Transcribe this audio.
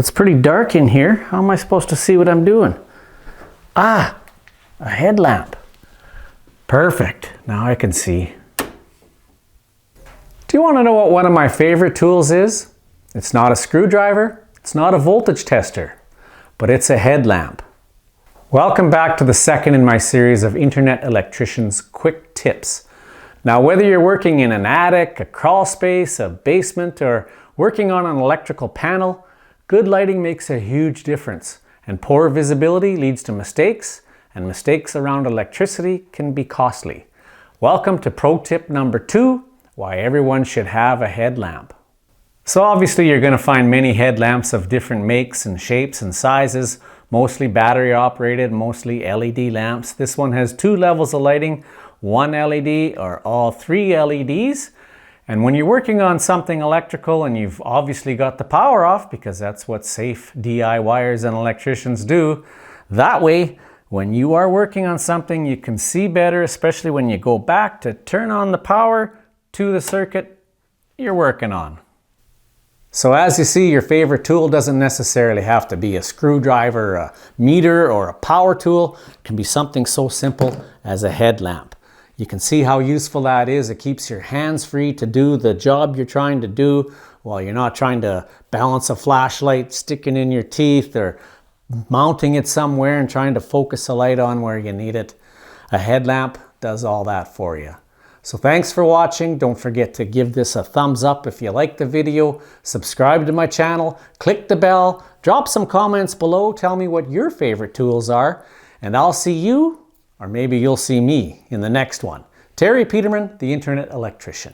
It's pretty dark in here. How am I supposed to see what I'm doing? Ah, a headlamp. Perfect. Now I can see. Do you want to know what one of my favorite tools is? It's not a screwdriver. It's not a voltage tester, but it's a headlamp. Welcome back to the second in my series of Internet Electricians Quick Tips. Now, whether you're working in an attic, a crawl space, a basement, or working on an electrical panel, good lighting makes a huge difference, and poor visibility leads to mistakes, and mistakes around electricity can be costly. Welcome to pro tip number 2, why everyone should have a headlamp. So obviously you're going to find many headlamps of different makes and shapes and sizes, mostly battery operated, mostly LED lamps. This one has 2 levels of lighting, 1 LED or all 3 LEDs. And when you're working on something electrical and you've obviously got the power off, because that's what safe DIYers and electricians do, that way when you are working on something you can see better, especially when you go back to turn on the power to the circuit you're working on. So as you see, your favorite tool doesn't necessarily have to be a screwdriver, a meter, or a power tool. It can be something so simple as a headlamp. You can see how useful that is. It keeps your hands free to do the job you're trying to do while you're not trying to balance a flashlight, sticking in your teeth, or mounting it somewhere and trying to focus a light on where you need it. A headlamp does all that for you. So thanks for watching. Don't forget to give this a thumbs up if you like the video, subscribe to my channel, click the bell, drop some comments below, tell me what your favorite tools are, and I'll see you, or maybe you'll see me, in the next one. Terry Peterman, the Internet Electrician.